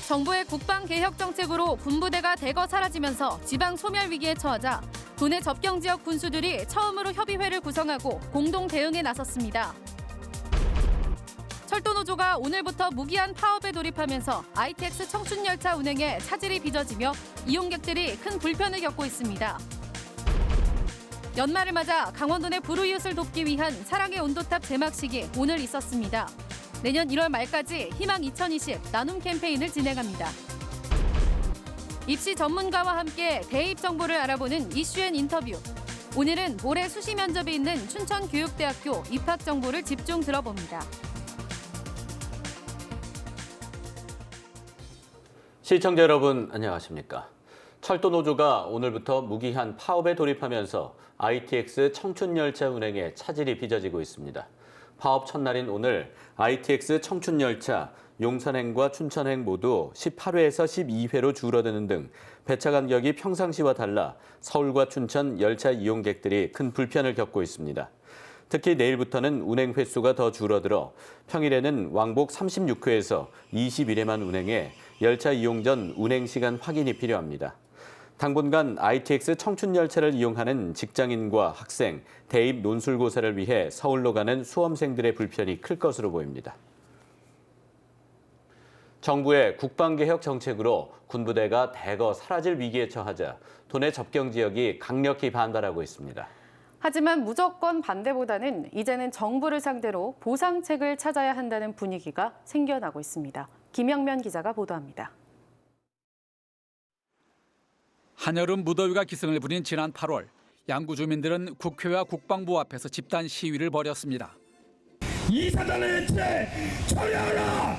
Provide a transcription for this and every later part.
정부의 국방개혁 정책으로 군부대가 대거 사라지면서 지방 소멸 위기에 처하자 도내 접경 지역 군수들이 처음으로 협의회를 구성하고 공동 대응에 나섰습니다. 철도노조가 오늘부터 무기한 파업에 돌입하면서 ITX 청춘열차 운행에 차질이 빚어지며 이용객들이 큰 불편을 겪고 있습니다. 연말을 맞아 강원도 내 불우이웃을 돕기 위한 사랑의 온도탑 제막식이 오늘 있었습니다. 내년 1월 말까지 희망 2020 나눔 캠페인을 진행합니다. 입시 전문가와 함께 대입 정보를 알아보는 이슈앤 인터뷰. 오늘은 올해 수시 면접이 있는 춘천교육대학교 입학 정보를 집중 들어봅니다. 시청자 여러분 안녕하십니까? 철도노조가 오늘부터 무기한 파업에 돌입하면서 ITX 청춘열차 운행에 차질이 빚어지고 있습니다. 파업 첫날인 오늘 ITX 청춘열차 용산행과 춘천행 모두 18회에서 12회로 줄어드는 등 배차 간격이 평상시와 달라 서울과 춘천 열차 이용객들이 큰 불편을 겪고 있습니다. 특히 내일부터는 운행 횟수가 더 줄어들어 평일에는 왕복 36회에서 21회만 운행해 열차 이용 전 운행 시간 확인이 필요합니다. 당분간 ITX 청춘열차를 이용하는 직장인과 학생, 대입 논술고사를 위해 서울로 가는 수험생들의 불편이 클 것으로 보입니다. 정부의 국방개혁 정책으로 군부대가 대거 사라질 위기에 처하자 도내 접경 지역이 강력히 반발하고 있습니다. 하지만 무조건 반대보다는 이제는 정부를 상대로 보상책을 찾아야 한다는 분위기가 생겨나고 있습니다. 김영면 기자가 보도합니다. 한여름 무더위가 기승을 부린 지난 8월, 양구 주민들은 국회와 국방부 앞에서 집단 시위를 벌였습니다. 이 사단의 해체 처리하라!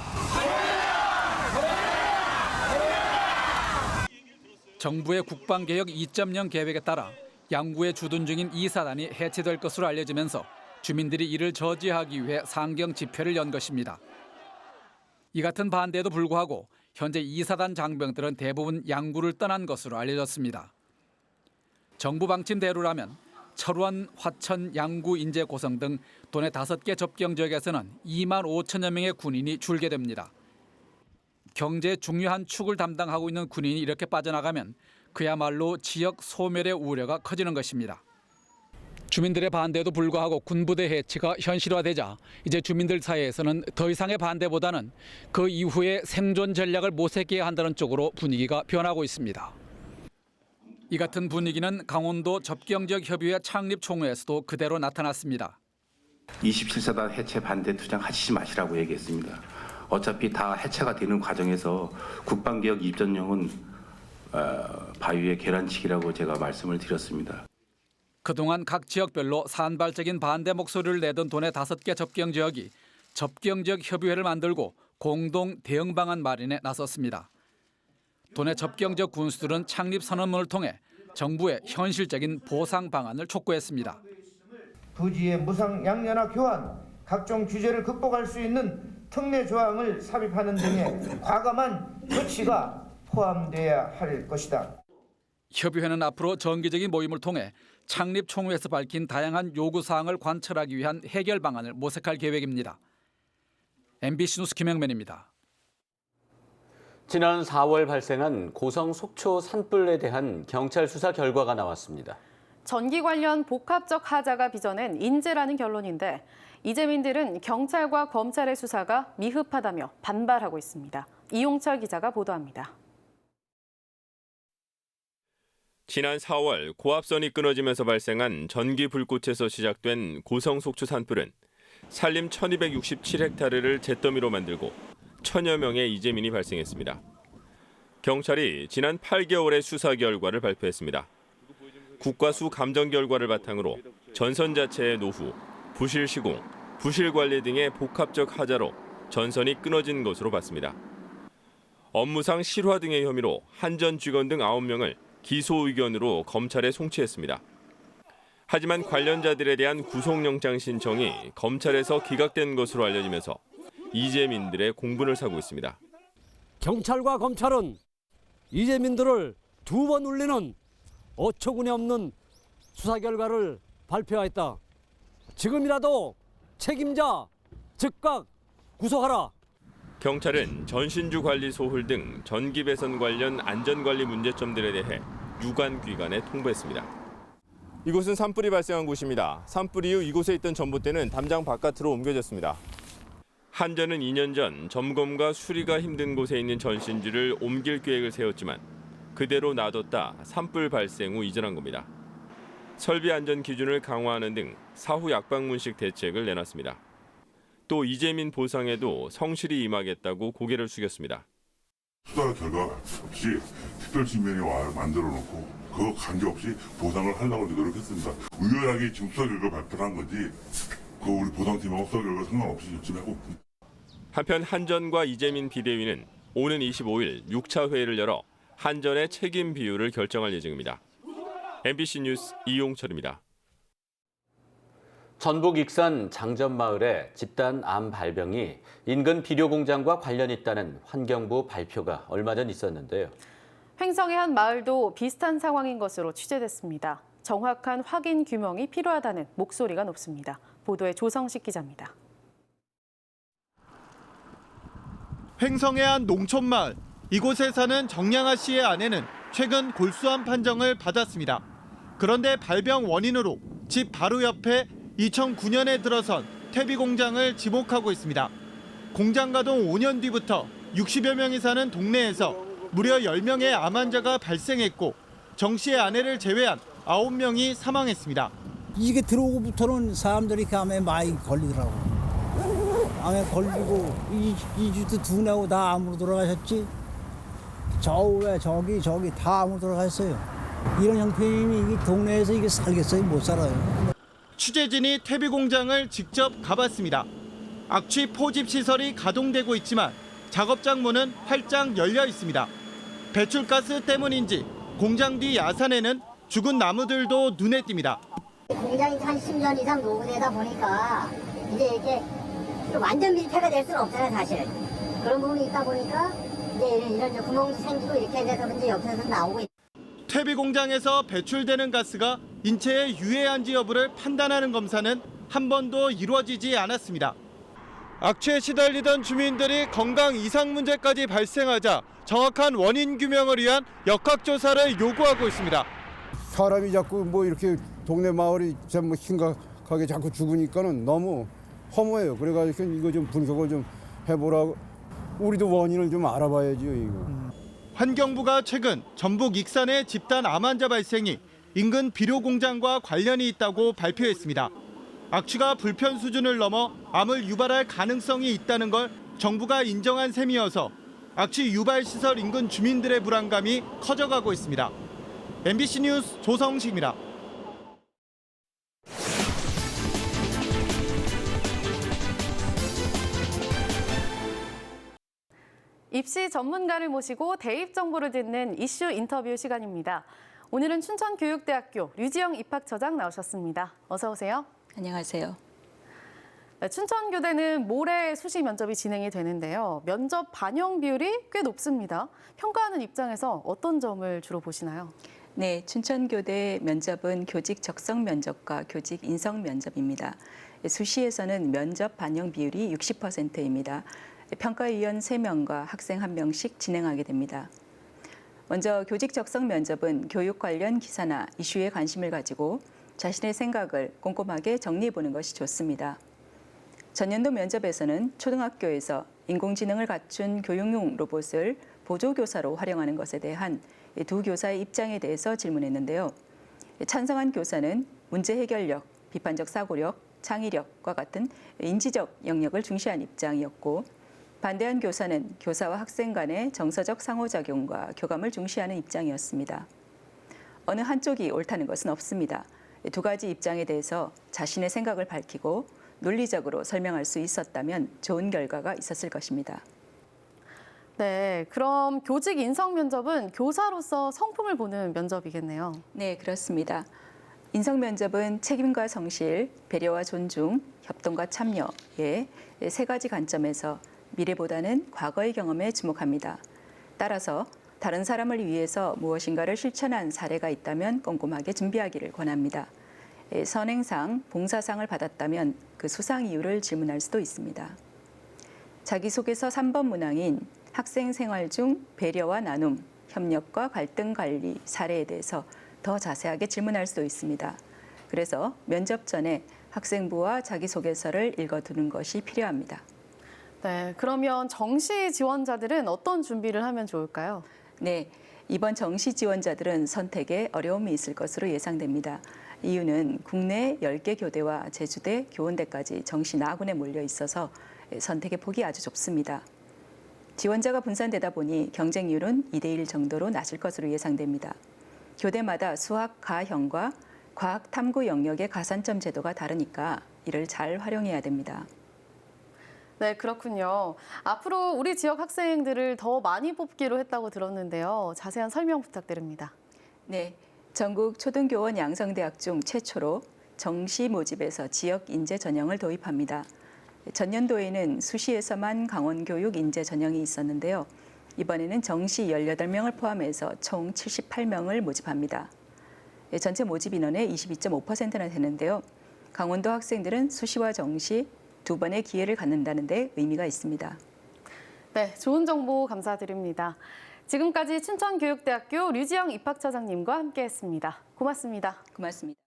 정부의 국방개혁 2.0 계획에 따라 양구에 주둔 중인 이 사단이 해체될 것으로 알려지면서 주민들이 이를 저지하기 위해 상경 집회를 연 것입니다. 이 같은 반대에도 불구하고 현재 이 사단 장병들은 대부분 양구를 떠난 것으로 알려졌습니다. 정부 방침대로라면 철원, 화천, 양구, 인제, 고성 등 도내 5개 접경 지역에서는 2만 5천여 명의 군인이 줄게 됩니다. 경제의 중요한 축을 담당하고 있는 군인이 이렇게 빠져나가면 그야말로 지역 소멸의 우려가 커지는 것입니다. 주민들의 반대에도 불구하고 군부대 해체가 현실화되자 이제 주민들 사이에서는 더 이상의 반대보다는 그 이후에 생존 전략을 모색해야 한다는 쪽으로 분위기가 변하고 있습니다. 이 같은 분위기는 강원도 접경지역 협의회 창립 총회에서도 그대로 나타났습니다. 27사단 해체 반대 투쟁 하시지 마시라고 얘기했습니다. 어차피 다 해체가 되는 과정에서 국방개혁 2.0은 바위의 계란치기라고 제가 말씀을 드렸습니다. 그동안 각 지역별로 산발적인 반대 목소리를 내던 도내 5개 접경 지역이 접경지역 협의회를 만들고 공동 대응 방안 마련에 나섰습니다. 도내 접경지역 군수들은 창립 선언문을 통해 정부의 현실적인 보상 방안을 촉구했습니다. 부지의 무상 양연화 교환, 각종 규제를 극복할 수 있는 특례 조항을 삽입하는 등의 과감한 조치가 포함돼야 할 것이다. 협의회는 앞으로 정기적인 모임을 통해 창립 총회에서 밝힌 다양한 요구사항을 관철하기 위한 해결 방안을 모색할 계획입니다. MBC 뉴스 김영면입니다. 지난 4월 발생한 고성 속초 산불에 대한 경찰 수사 결과가 나왔습니다. 전기 관련 복합적 하자가 빚어낸 인재라는 결론인데 이재민들은 경찰과 검찰의 수사가 미흡하다며 반발하고 있습니다. 이용철 기자가 보도합니다. 지난 4월 고압선이 끊어지면서 발생한 전기 불꽃에서 시작된 고성 속초 산불은 산림 1267헥타르를 잿더미로 만들고 천여 명의 이재민이 발생했습니다. 경찰이 지난 8개월의 수사 결과를 발표했습니다. 국과수 감정 결과를 바탕으로 전선 자체의 노후, 부실 시공, 부실 관리 등의 복합적 하자로 전선이 끊어진 것으로 봤습니다. 업무상 실화 등의 혐의로 한 전 직원 등 9명을 기소 의견으로 검찰에 송치했습니다. 하지만 관련자들에 대한 구속영장 신청이 검찰에서 기각된 것으로 알려지면서 이재민들의 공분을 사고 있습니다. 경찰과 검찰은 이재민들을 2번 울리는 어처구니 없는 수사 결과를 발표하였다. 지금이라도 책임자 즉각 구속하라. 경찰은 전신주 관리 소홀 등 전기 배선 관련 안전관리 문제점들에 대해 유관기관에 통보했습니다. 이곳은 산불이 발생한 곳입니다. 산불 이후 이곳에 있던 전봇대는 담장 바깥으로 옮겨졌습니다. 한전은 2년 전 점검과 수리가 힘든 곳에 있는 전신주를 옮길 계획을 세웠지만 그대로 놔뒀다 산불 발생 후 이전한 겁니다. 설비 안전 기준을 강화하는 등 사후 약방문식 대책을 내놨습니다. 또 이재민 보상에도 성실히 임하겠다고 고개를 숙였습니다. 수사 결과 없이 특별 진면이 만들어 놓고 그거 관계없이 보상을 하려고 노력했습니다. 의연하게 지금 수사 결과 발표를 한 거지 그 우리 보상팀하고 수사 결과 상관없이 요청하고. 한편 한전과 이재민 비대위는 오는 25일 6차 회의를 열어 한전의 책임 비율을 결정할 예정입니다. MBC 뉴스 이용철입니다. 전북 익산 장전마을에 집단 암 발병이 인근 비료 공장과 관련이 있다는 환경부 발표가 얼마 전 있었는데요. 횡성의 한 마을도 비슷한 상황인 것으로 취재됐습니다. 정확한 확인 규명이 필요하다는 목소리가 높습니다. 보도에 조성식 기자입니다. 횡성의 한 농촌마을, 이곳에 사는 정양아 씨의 아내는 최근 골수암 판정을 받았습니다. 그런데 발병 원인으로 집 바로 옆에 2009년에 들어선 퇴비 공장을 지목하고 있습니다. 공장 가동 5년 뒤부터 60여 명이 사는 동네에서 무려 10명의 암 환자가 발생했고 정 씨의 아내를 제외한 9명이 사망했습니다. 이게 들어오고부터는 사람들이 암에 많이 걸리더라고. 암에 걸리고 이 주도 두 나고 다 암으로 돌아가셨지. 저왜 저기 다 암으로 돌아갔어요. 이런 형편이니 이 동네에서 이게 살겠어요? 못 살아요. 취재진이 퇴비 공장을 직접 가봤습니다. 악취 포집 시설이 가동되고 있지만 작업장 문은 활짝 열려 있습니다. 배출가스 때문인지 공장 뒤 야산에는 죽은 나무들도 눈에 띕니다. 공장이 한 10년 이상 노후되다 보니까 이제 이렇게 완전 밀폐가 될 수는 없잖아요, 사실. 그런 부분이 있다 보니까 이제 이런 구멍이 생기고 이렇게 돼서 이제 옆에서 나오고. 퇴비 공장에서 배출되는 가스가 인체에 유해한지 여부를 판단하는 검사는 한 번도 이루어지지 않았습니다. 악취에 시달리던 주민들이 건강 이상 문제까지 발생하자 정확한 원인 규명을 위한 역학조사를 요구하고 있습니다. 사람이 자꾸 뭐 이렇게 동네 마을이 좀 심각하게 자꾸 죽으니까는 너무 허무해요. 그래가지고 이거 좀 분석을 좀 해보라고. 우리도 원인을 좀 알아봐야죠, 이거. 환경부가 최근 전북 익산의 집단 암 환자 발생이 인근 비료 공장과 관련이 있다고 발표했습니다. 악취가 불편 수준을 넘어 암을 유발할 가능성이 있다는 걸 정부가 인정한 셈이어서 악취 유발 시설 인근 주민들의 불안감이 커져가고 있습니다. MBC 뉴스 조성식입니다. 입시 전문가를 모시고 대입 정보를 듣는 이슈 인터뷰 시간입니다. 오늘은 춘천교육대학교 류지영 입학처장 나오셨습니다. 어서 오세요. 안녕하세요. 춘천교대는 모레 수시 면접이 진행이 되는데요. 면접 반영 비율이 꽤 높습니다. 평가하는 입장에서 어떤 점을 주로 보시나요? 네, 춘천교대 면접은 교직 적성 면접과 교직 인성 면접입니다. 수시에서는 면접 반영 비율이 60%입니다. 평가위원 3명과 학생 1명씩 진행하게 됩니다. 먼저 교직 적성 면접은 교육 관련 기사나 이슈에 관심을 가지고 자신의 생각을 꼼꼼하게 정리해보는 것이 좋습니다. 전년도 면접에서는 초등학교에서 인공지능을 갖춘 교육용 로봇을 보조교사로 활용하는 것에 대한 두 교사의 입장에 대해서 질문했는데요. 찬성한 교사는 문제 해결력, 비판적 사고력, 창의력과 같은 인지적 영역을 중시한 입장이었고 반대한 교사는 교사와 학생 간의 정서적 상호작용과 교감을 중시하는 입장이었습니다. 어느 한쪽이 옳다는 것은 없습니다. 두 가지 입장에 대해서 자신의 생각을 밝히고 논리적으로 설명할 수 있었다면 좋은 결과가 있었을 것입니다. 네, 그럼 교직 인성 면접은 교사로서 성품을 보는 면접이겠네요. 네, 그렇습니다. 인성 면접은 책임과 성실, 배려와 존중, 협동과 참여의 세 가지 관점에서 미래보다는 과거의 경험에 주목합니다. 따라서 다른 사람을 위해서 무엇인가를 실천한 사례가 있다면 꼼꼼하게 준비하기를 권합니다. 선행상, 봉사상을 받았다면 그 수상 이유를 질문할 수도 있습니다. 자기소개서 3번 문항인 학생 생활 중 배려와 나눔, 협력과 갈등 관리 사례에 대해서 더 자세하게 질문할 수도 있습니다. 그래서 면접 전에 학생부와 자기소개서를 읽어두는 것이 필요합니다. 네, 그러면 정시 지원자들은 어떤 준비를 하면 좋을까요? 네, 이번 정시 지원자들은 선택에 어려움이 있을 것으로 예상됩니다. 이유는 국내 10개 교대와 제주대, 교원대까지 정시 나군에 몰려 있어서 선택의 폭이 아주 좁습니다. 지원자가 분산되다 보니 경쟁률은 2대1 정도로 낮을 것으로 예상됩니다. 교대마다 수학 가형과 과학 탐구 영역의 가산점 제도가 다르니까 이를 잘 활용해야 됩니다. 네, 그렇군요. 앞으로 우리 지역 학생들을 더 많이 뽑기로 했다고 들었는데요. 자세한 설명 부탁드립니다. 네, 전국 초등교원 양성대학 중 최초로 정시 모집에서 지역 인재 전형을 도입합니다. 전년도에는 수시에서만 강원교육 인재 전형이 있었는데요. 이번에는 정시 18명을 포함해서 총 78명을 모집합니다. 전체 모집 인원의 22.5%나 되는데요. 강원도 학생들은 수시와 정시 두 번의 기회를 갖는다는 데 의미가 있습니다. 네, 좋은 정보 감사드립니다. 지금까지 춘천교육대학교 류지영 입학처장님과 함께했습니다. 고맙습니다. 고맙습니다.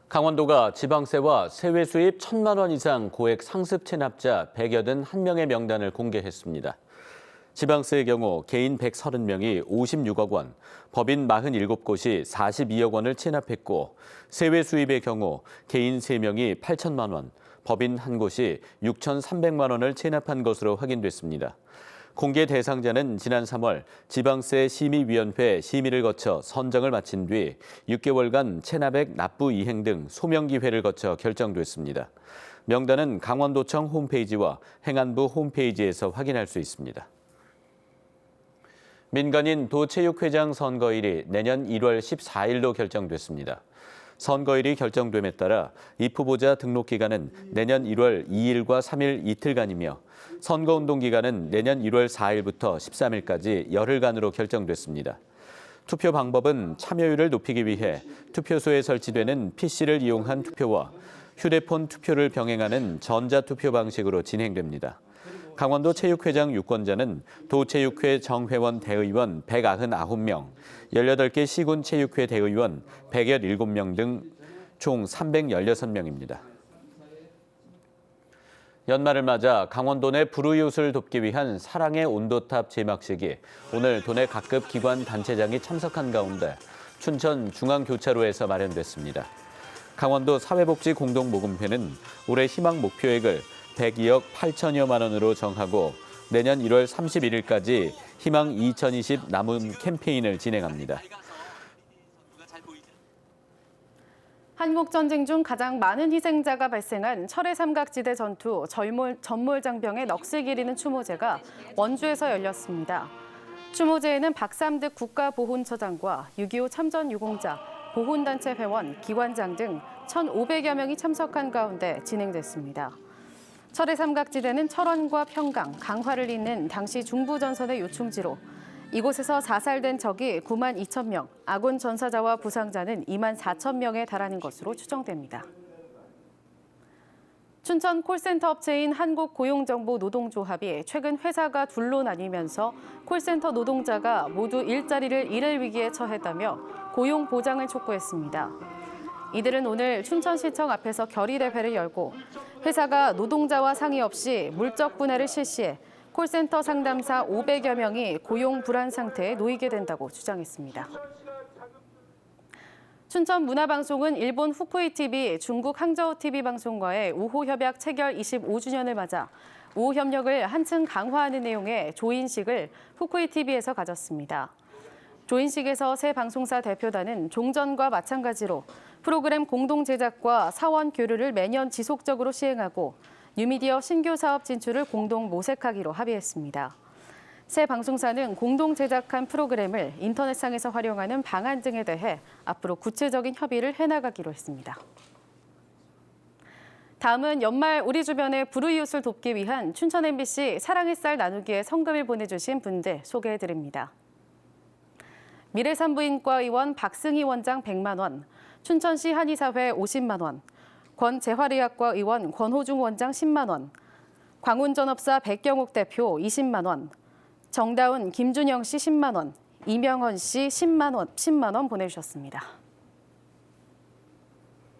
강원도가 지방세와 세외 수입 1,000만 원 이상 고액 상습 체납자 181명의 명단을 공개했습니다. 지방세의 경우 개인 130명이 56억 원, 법인 47곳이 42억 원을 체납했고 세외 수입의 경우 개인 3명이 8천만 원, 법인 1곳이 6,300만 원을 체납한 것으로 확인됐습니다. 공개 대상자는 지난 3월 지방세 심의위원회 심의를 거쳐 선정을 마친 뒤 6개월간 체납액 납부 이행 등 소명기회를 거쳐 결정됐습니다. 명단은 강원도청 홈페이지와 행안부 홈페이지에서 확인할 수 있습니다. 민간인 도체육회장 선거일이 내년 1월 14일로 결정됐습니다. 선거일이 결정됨에 따라 입후보자 등록 기간은 내년 1월 2일과 3일 이틀간이며 선거운동 기간은 내년 1월 4일부터 13일까지 열흘간으로 결정됐습니다. 투표 방법은 참여율을 높이기 위해 투표소에 설치되는 PC를 이용한 투표와 휴대폰 투표를 병행하는 전자투표 방식으로 진행됩니다. 강원도 체육회장 유권자는 도체육회 정회원 대의원 199명, 18개 시군 체육회 대의원 117명 등 총 316명입니다. 연말을 맞아 강원도 내 불우이웃을 돕기 위한 사랑의 온도탑 제막식이 오늘 도내 각급 기관 단체장이 참석한 가운데 춘천 중앙교차로에서 마련됐습니다. 강원도 사회복지공동모금회는 올해 희망 목표액을 102억 8천여만 원으로 정하고 내년 1월 31일까지 희망 2020 남은 캠페인을 진행합니다. 한국전쟁 중 가장 많은 희생자가 발생한 철의 삼각지대 전투 전몰장병의 넋을 기리는 추모제가 원주에서 열렸습니다. 추모제에는 박삼득 국가보훈처장과 6.25 참전 유공자, 보훈단체 회원, 기관장 등 1,500여 명이 참석한 가운데 진행됐습니다. 철의 삼각지대는 철원과 평강, 강화를 잇는 당시 중부전선의 요충지로 이곳에서 사살된 적이 9만 2천 명, 아군 전사자와 부상자는 2만 4천 명에 달하는 것으로 추정됩니다. 춘천 콜센터 업체인 한국고용정보노동조합이 최근 회사가 둘로 나뉘면서 콜센터 노동자가 모두 일자리를 잃을 위기에 처했다며 고용 보장을 촉구했습니다. 이들은 오늘 춘천시청 앞에서 결의대회를 열고 회사가 노동자와 상의 없이 물적 분해를 실시해 콜센터 상담사 500여 명이 고용 불안 상태에 놓이게 된다고 주장했습니다. 춘천 문화방송은 일본 후쿠이TV, 중국 항저우TV 방송과의 우호협약 체결 25주년을 맞아 우호협력을 한층 강화하는 내용의 조인식을 후쿠이TV에서 가졌습니다. 조인식에서 새 방송사 대표단은 종전과 마찬가지로 프로그램 공동 제작과 사원 교류를 매년 지속적으로 시행하고 뉴미디어 신규 사업 진출을 공동 모색하기로 합의했습니다. 새 방송사는 공동 제작한 프로그램을 인터넷상에서 활용하는 방안 등에 대해 앞으로 구체적인 협의를 해나가기로 했습니다. 다음은 연말 우리 주변의 불우이웃을 돕기 위한 춘천 MBC 사랑의 쌀 나누기에 성금을 보내주신 분들 소개해드립니다. 미래산부인과 의원 박승희 원장 100만 원, 춘천시 한의사회 50만 원, 권재활의학과 의원 권호중 원장 10만 원, 광운전업사 백경욱 대표 20만 원, 정다운 김준영 씨 10만 원, 이명헌 씨 10만 원 보내주셨습니다.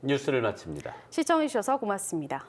뉴스를 마칩니다. 시청해주셔서 고맙습니다.